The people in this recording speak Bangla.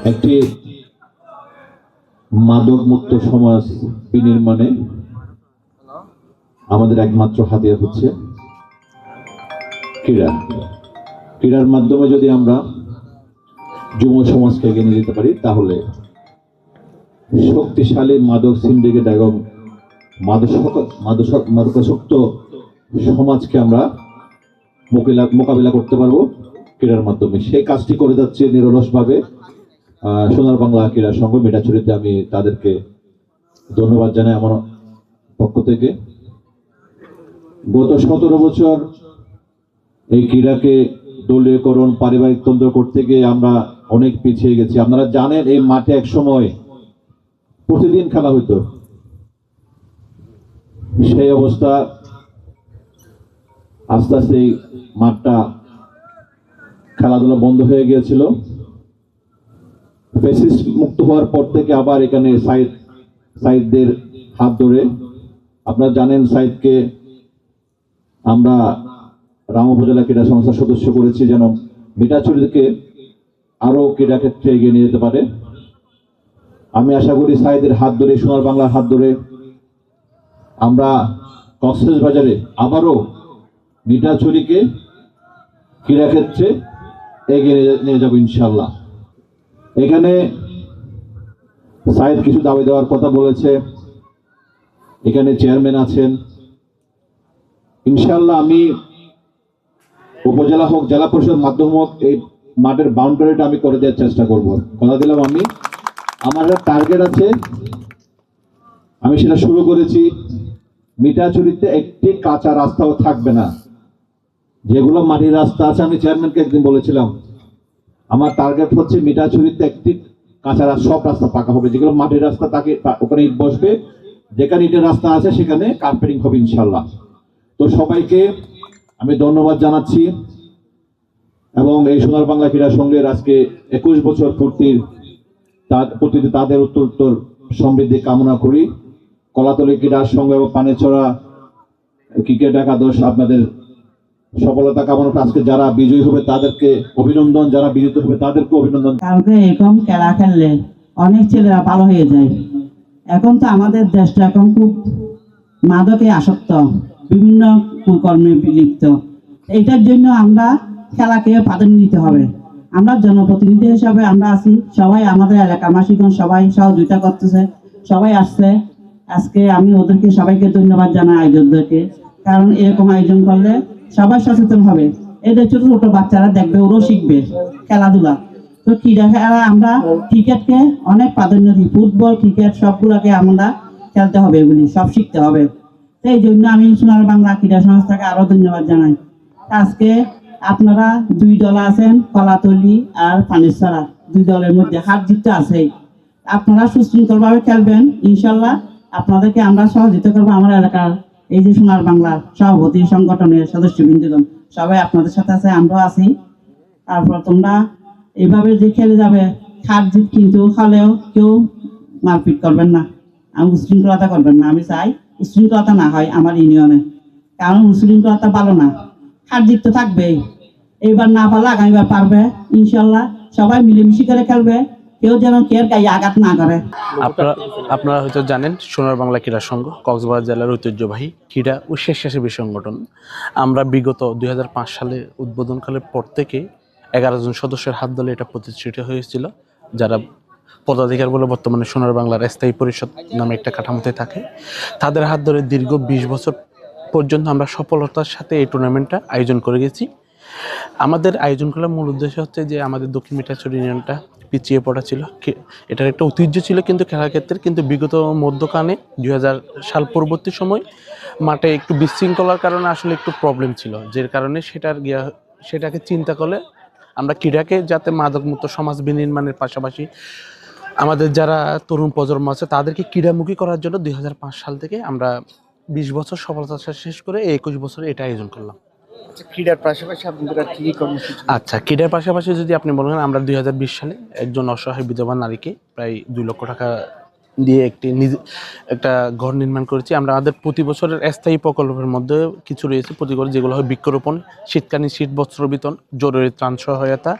একটি মাদক মুক্ত সমাজ বিনির্মাণে আমাদের একমাত্র হাতিয়ার হচ্ছে ক্রীড়া। ক্রীড়ার মাধ্যমে যদি আমরা যুব সমাজকে এগিয়ে নিয়ে যেতে পারি, তাহলে শক্তিশালী মাদক সিন্ডিকেট এবং মাদকাসক্ত সমাজকে আমরা মোকাবিলা করতে পারবো ক্রীড়ার মাধ্যমে। সেই কাজটি করে যাচ্ছে নিরলসভাবে সোনার বাংলা ক্রীড়া সংঘ মিঠাছড়িতে। আমি তাদেরকে ধন্যবাদ জানাই আমার পক্ষ থেকে। গত 17 বছর এই ক্রীড়াকে দলীয়করণ, পারিবারিক তন্ত্র করতে গিয়ে আমরা অনেক পিছিয়ে গেছি। আপনারা জানেন, এই মাঠে এক সময় প্রতিদিন খেলা হইতো। সেই অবস্থা আস্তে আস্তে এই মাঠটা খেলাধুলা বন্ধ হয়ে গিয়েছিল। ফ্যাসিস্ট মুক্ত হওয়ার পর থেকে আবার এখানে সাইদদের হাত ধরে, আপনারা জানেন, সাইদকে আমরা রাম উপজেলা ক্রীড়া সংস্থার সদস্য করেছি, যেন মিঠাছড়িকে আরো ক্রীড়া ক্ষেত্রে এগিয়ে নিয়ে যেতে পারে। আমি আশা করি সাইদের হাত ধরে, সোনার বাংলার হাত ধরে আমরা কক্সবাজারে আবারও মিঠাছড়িকে ক্রীড়া ক্ষেত্রে এগিয়ে নিয়ে যাবো ইনশাল্লাহ। এখানে সাইদ কিছু দাবি দেওয়ার কথা বলেছে, এখানে চেয়ারম্যান আছেন। ইনশাল্লাহ আমি উপজেলা হোক, জেলা পরিষদ মাধ্যম হোক, এই মাঠের বাউন্ডারিটা আমি করে দেওয়ার চেষ্টা করব। কথা দিলাম। আমার একটা টার্গেট আছে, আমি সেটা শুরু করেছি। মিঠাছড়িতে একটি কাঁচা রাস্তাও থাকবে না। যেগুলো মাটির রাস্তা আছে, আমি চেয়ারম্যানকে একদিন বলেছিলাম, আমার টার্গেট হচ্ছে মিঠাছড়িতে একটি কাঁচা রাস্তা, সব রাস্তা পাকা হবে। যেগুলো মাটির রাস্তা তাকে ওখানে ইট বসবে, যেখানে ইটের রাস্তা আছে সেখানে কার্পেটিং হবে ইনশাল্লাহ। তো সবাইকে আমি ধন্যবাদ জানাচ্ছি এবং এই সোনার বাংলা ক্রীড়া সংঘের আজকে 21 বছর পূর্তিতে তাদের উত্তর সমৃদ্ধি কামনা করি। কলাতলী ক্রীড়া সংঘ এবং পানেছড়া ক্রিকেট একাদশ আপনাদের সফলতা কামনা। আজকে যারা বিজয়ী হবে তাদেরকে অভিনন্দন, যারা বিজিত হবে তাদেরকে অভিনন্দন। কালকে এরকম খেলা খেললে অনেক ছেলেরা ভালো হয়ে যায়। এখন তো আমাদের দেশটা এখন খুব মাদকে আসক্ত, বিভিন্ন কুকর্মে লিপ্ত। এইটার জন্য আমরা খেলাকে প্রাধান্য দিতে হবে। আমরা জনপ্রতিনিধি হিসাবে আমরা আছি, সবাই আমাদের এলাকাবাসীগণ সবাই সহযোগিতা করতেছে, সবাই আসছে। আজকে আমি ওদেরকে সবাইকে ধন্যবাদ জানাই, আয়োজকদেরকে। কারণ এরকম আয়োজন করলে সবাই সচেতন হবে। এদের ছোট ছোট বাচ্চারা দেখবে, ওরাও শিখবে খেলাধুলা। তো ক্রীড়া খেলা আমরা ক্রিকেটকে অনেক প্রাধান্য দিই। ফুটবল, ক্রিকেট সবগুলোকে আমরা খেলতে হবে, এগুলি সব শিখতে হবে। এই জন্য আমি সোনার বাংলা ক্রীড়া সংস্থাকে আরো ধন্যবাদ জানাই। আজকে আপনারা 2 দল আছেন, কলাতলী আর পানেছড়া, 2 দলের মধ্যে হার জিত আছেই। আপনারা সুশৃঙ্খল ভাবে খেলবেন ইনশাল্লাহ। আপনাদেরকে আমরা সহযোগিতা করবো। আমার এলাকার এই যে সোনার বাংলার সভাপতি, সংগঠনের সদস্যবৃন্দগণ সবাই আপনাদের সাথে আছে, আমরাও আছি। তারপর তোমরা এইভাবে যে খেলে যাবে, হার জিত কিন্তু হলেও কেউ মারপিট করবেন না, উশৃঙ্খলতা করবেন না। আমি চাই উশৃঙ্খলতা না হয় আমার ইউনিয়নে, কারণ উশৃঙ্খলতা ভালো না। হার জিত তো থাকবেই। এইবার না পারলে আগামীবার পারবে ইনশাল্লাহ। সবাই মিলেমিশে করে খেলবে, কেউ যেন কেউ গায়ে আঘাত না করে। আপনারা হয়তো জানেন, সোনার বাংলা ক্রীড়া সংঘ কক্সবাজার জেলার ঐতিহ্যবাহী ক্রীড়া ও স্বেচ্ছাসেবী সংগঠন। আমরা বিগত 2005 সালে উদ্বোধনকালের পর থেকে 11 জন সদস্যের হাত ধরে এটা প্রতিষ্ঠিত হয়েছিল, যারা পদাধিকার বলে বর্তমানে সোনার বাংলার স্থায়ী পরিষদ নামে একটা কাঠামোতে থাকে। তাদের হাত ধরে দীর্ঘ 20 বছর পর্যন্ত আমরা সফলতার সাথে এই টুর্নামেন্টটা আয়োজন করে গেছি। আমাদের আয়োজন করার মূল উদ্দেশ্য হচ্ছে যে আমাদের দক্ষিণ মিঠাছড়ি ইউনিয়নটা পিছিয়ে পড়া ছিল, এটার একটা ঐতিহ্য ছিল কিন্তু খেলার ক্ষেত্রে। কিন্তু বিগত মধ্যখানে 2000 সাল পরবর্তী সময় মাঠে একটু বিশৃঙ্খলার কারণে আসলে একটু প্রবলেম ছিল, যে কারণে সেটাকে চিন্তা করলে আমরা ক্রীড়াকে যাতে মাদকমুক্ত সমাজ বিনির্মাণের পাশাপাশি আমাদের যারা তরুণ প্রজন্ম আছে তাদেরকে ক্রীড়ামুখী করার জন্য 2005 সাল থেকে আমরা 20 বছর সফলতা শেষ করে 21 বছরে এটা আয়োজন করলাম। ক্রীড়ার পাশাপাশি আপনারা কি কর্মসূচি? ক্রীড়ার পাশাপাশি যদি আপনি বলেন, আমরা 2020 সালে একজন অসহায় বিধবা নারীকে প্রায় 2 লক্ষ টাকা দিয়ে একটা ঘর নির্মাণ করেছি। আমরা আমাদের প্রতি বছরের স্থায়ী প্রকল্পের মধ্যে কিছু রয়েছে প্রতি করে, যেগুলো হয় বৃক্ষরোপণ, শীতকালীন শীত বস্ত্র বিতরণ, জরুরি ত্রাণ সহায়তা।